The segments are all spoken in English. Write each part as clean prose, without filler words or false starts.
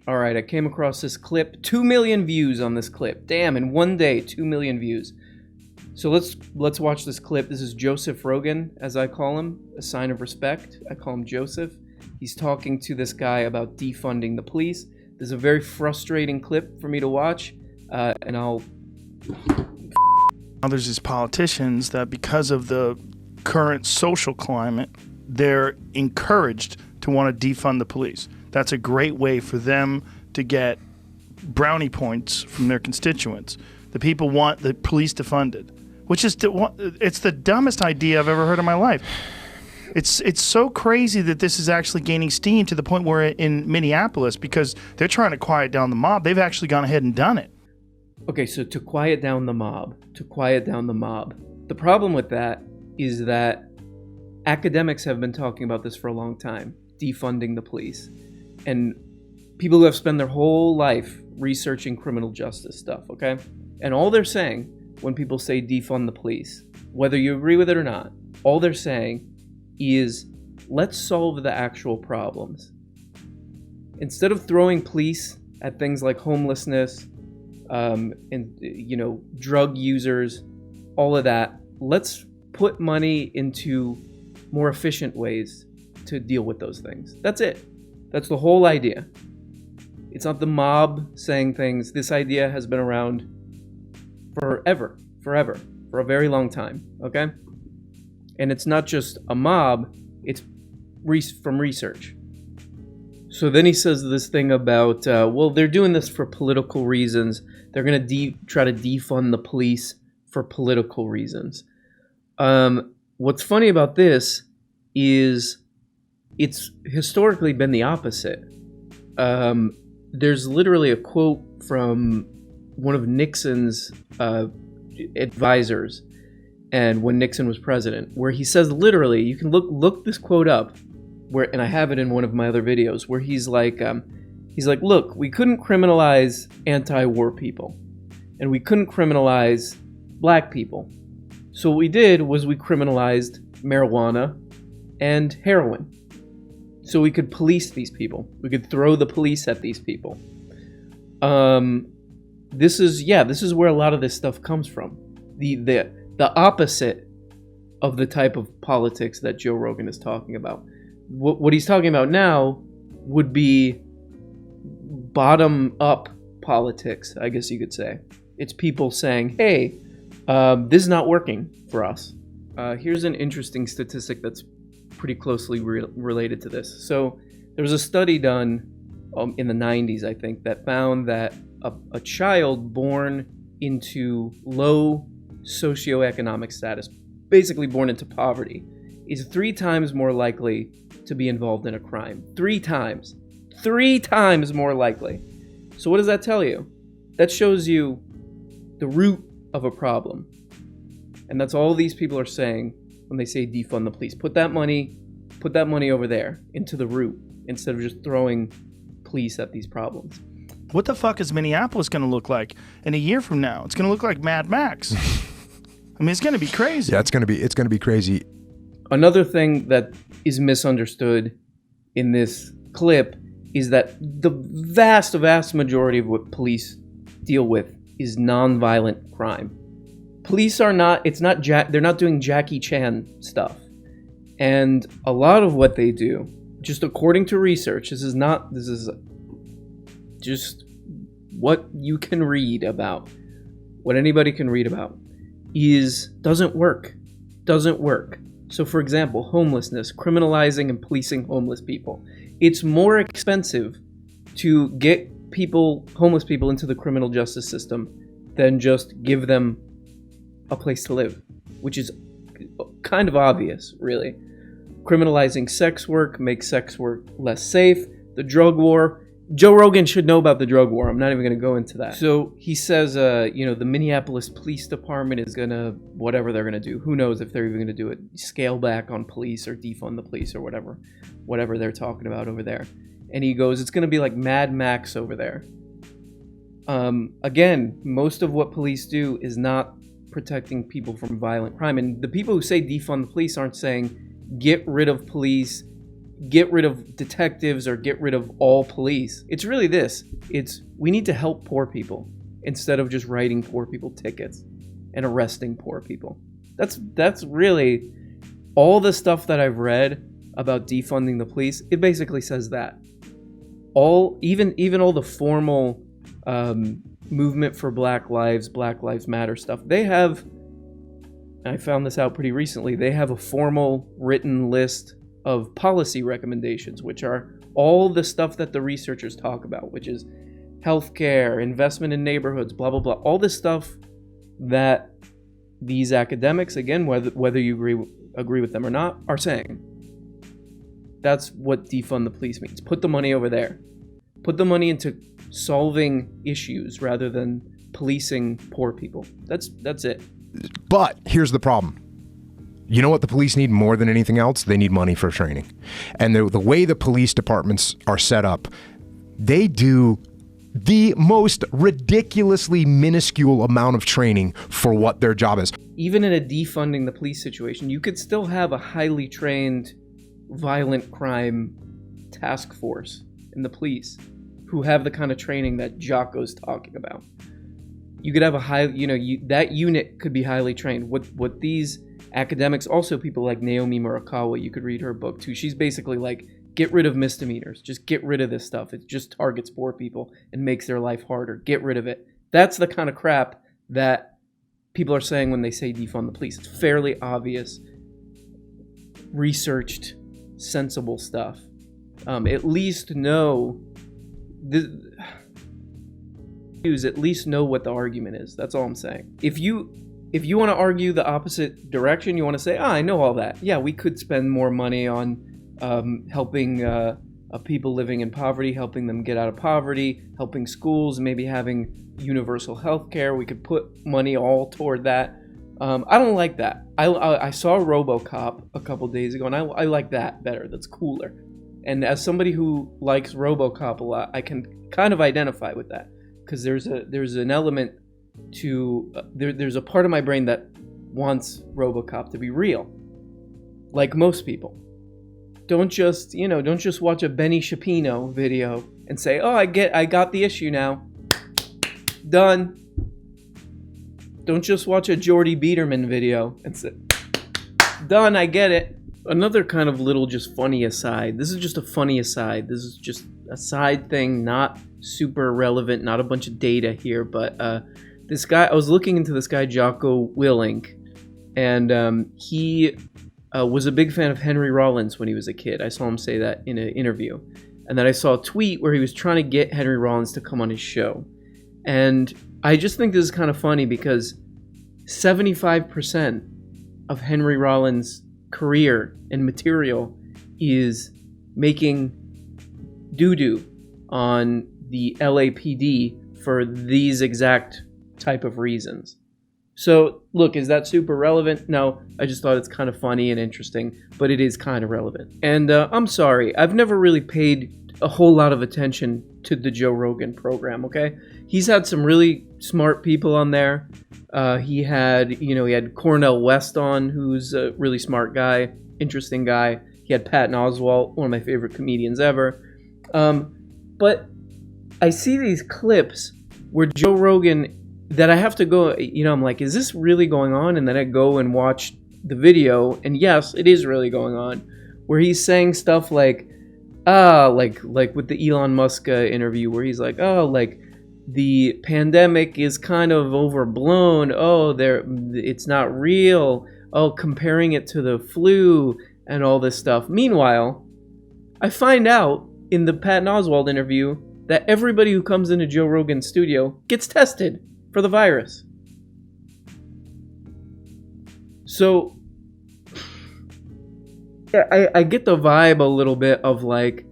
All right, I came across this clip. 2 million views on this clip. Damn, in one day, 2 million views. So let's watch this clip. This is Joseph Rogan, as I call him, a sign of respect. I call him Joseph. He's talking to this guy about defunding the police. This is a very frustrating clip for me to watch, and I'll... Now there's these politicians that because of the current social climate, they're encouraged to want to defund the police. That's a great way for them to get brownie points from their constituents. The people want the police defunded, which is it's the dumbest idea I've ever heard in my life. It's so crazy that this is actually gaining steam to the point where in Minneapolis, because they're trying to quiet down the mob, they've actually gone ahead and done it. Okay, so to quiet down the mob. The problem with that is that academics have been talking about this for a long time, defunding the police. And people who have spent their whole life researching criminal justice stuff, okay? And all they're saying when people say defund the police, whether you agree with it or not, all they're saying is, let's solve the actual problems. Instead of throwing police at things like homelessness, and drug users, all of that, let's put money into more efficient ways to deal with those things. That's it. That's the whole idea. It's not the mob saying things. This idea has been around forever, for a very long time, okay? And it's not just a mob, it's from research. So then he says this thing about, they're doing this for political reasons. They're going to try to defund the police for political reasons. What's funny about this is it's historically been the opposite. There's literally a quote from one of Nixon's advisors, and when Nixon was president, where he says literally, you can look this quote up, and I have it in one of my other videos, where he's like, look, we couldn't criminalize anti-war people, and we couldn't criminalize black people. So what we did was we criminalized marijuana and heroin. So we could police these people. We could throw the police at these people. This is where a lot of this stuff comes from. The opposite of the type of politics that Joe Rogan is talking about. What he's talking about now would be bottom-up politics, I guess you could say. It's people saying, hey, this is not working for us. Here's an interesting statistic that's pretty closely related to this. So there was a study done in the 90s, I think, that found that a child born into low socioeconomic status, basically born into poverty, is 3 times more likely to be involved in a crime. 3 times. 3 times more likely. So what does that tell you? That shows you the root of a problem. And that's all these people are saying when they say defund the police. Put that money over there into the root instead of just throwing police at these problems. What the fuck is Minneapolis going to look like in a year from now? It's going to look like Mad Max. I mean, it's going to be crazy. Yeah, it's going to be crazy. Another thing that is misunderstood in this clip is that the vast majority of what police deal with is nonviolent crime. Police are not, they're not doing Jackie Chan stuff. And a lot of what they do, just according to research, this is just what you can read about, what anybody can read about, doesn't work. So for example, homelessness, criminalizing and policing homeless people. It's more expensive to get homeless people into the criminal justice system than just give them a place to live, which is kind of obvious, really. Criminalizing sex work makes sex work less safe. The drug war, Joe Rogan should know about the drug war. I'm not even going to go into that. So he says, the Minneapolis Police Department is going to, whatever they're going to do. Who knows if they're even going to do it, scale back on police or defund the police or whatever they're talking about over there. And he goes, it's going to be like Mad Max over there. Again, most of what police do is not protecting people from violent crime. And the people who say defund the police aren't saying get rid of police, get rid of detectives or get rid of all police. It's really this. It's we need to help poor people instead of just writing poor people tickets and arresting poor people. That's really all the stuff that I've read about defunding the police. It basically says that. Even all the formal movement for Black Lives Matter stuff, they have, I found this out pretty recently, they have a formal written list of policy recommendations, which are all the stuff that the researchers talk about, which is healthcare, investment in neighborhoods, blah, blah, blah. All this stuff that these academics, again, whether you agree with them or not, are saying. That's what defund the police means. Put the money over there. Put the money into solving issues rather than policing poor people. That's it. But here's the problem. You know what the police need more than anything else? They need money for training. And the way the police departments are set up, they do the most ridiculously minuscule amount of training for what their job is. Even in a defunding the police situation, you could still have a highly trained violent crime task force in the police who have the kind of training that Jocko's talking about. You could have a high, that unit could be highly trained. What these academics, also people like Naomi Murakawa, you could read her book too. She's basically like, get rid of misdemeanors. Just get rid of this stuff. It just targets poor people and makes their life harder. Get rid of it. That's the kind of crap that people are saying when they say defund the police. It's fairly obvious, researched, sensible stuff. At least know what the argument is. That's all I'm saying. If you want to argue the opposite direction, you want to say, I know all that. Yeah, we could spend more money on helping people living in poverty, helping them get out of poverty, helping schools, maybe having universal health care. We could put money all toward that. I don't like that. I saw RoboCop a couple days ago, and I like that better. That's cooler. And as somebody who likes RoboCop a lot, I can kind of identify with that, because there's an element to there's a part of my brain that wants RoboCop to be real, like most people. Don't just watch a Benny Shapino video and say, "Oh, I got the issue now." Done. Don't just watch a Jordy Biederman video and say, "Done, I get it." Another kind of little just funny aside. This is just a funny aside. This is just a side thing, not super relevant, not a bunch of data here, but this guy, I was looking into this guy, Jocko Willink, and he was a big fan of Henry Rollins when he was a kid. I saw him say that in an interview. And then I saw a tweet where he was trying to get Henry Rollins to come on his show. And I just think this is kind of funny because 75% of Henry Rollins' career and material is making doo-doo on the LAPD for these exact type of reasons. So, look, is that super relevant? No, I just thought it's kind of funny and interesting, but it is kind of relevant. And I'm sorry, I've never really paid a whole lot of attention to the Joe Rogan program, okay? He's had some really smart people on there. He had Cornel West on, who's a really smart guy, interesting guy. He had Patton Oswalt, one of my favorite comedians ever. But I see these clips where Joe Rogan, that I have to go, I'm like, is this really going on? And then I go and watch the video, and yes, it is really going on, where he's saying stuff like with the Elon Musk interview, where he's like, the pandemic is kind of overblown. It's not real. Comparing it to the flu and all this stuff. Meanwhile, I find out in the Patton Oswalt interview that everybody who comes into Joe Rogan's studio gets tested for the virus. So, yeah, I get the vibe a little bit of like,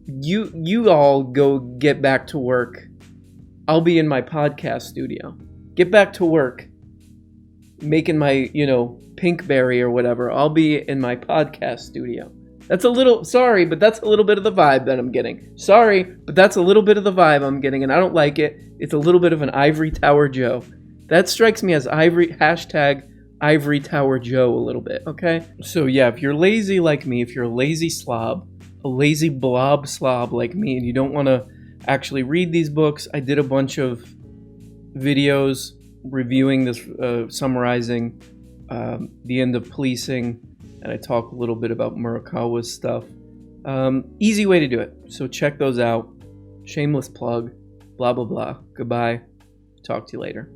you all go get back to work. I'll be in my podcast studio. Get back to work. Making my, Pinkberry or whatever. I'll be in my podcast studio. That's a little, sorry, but that's a little bit of the vibe that I'm getting. Sorry, but that's a little bit of the vibe I'm getting, and I don't like it. It's a little bit of an ivory tower Joe. That strikes me as hashtag Ivory Tower Joe a little bit, okay? So yeah, if you're lazy like me, if you're a lazy slob, a lazy blob slob like me, and you don't want to actually read these books, I did a bunch of videos reviewing this, summarizing the end of policing, and I talk a little bit about Murakawa's stuff. Easy way to do it. So check those out. Shameless plug. Blah, blah, blah. Goodbye. Talk to you later.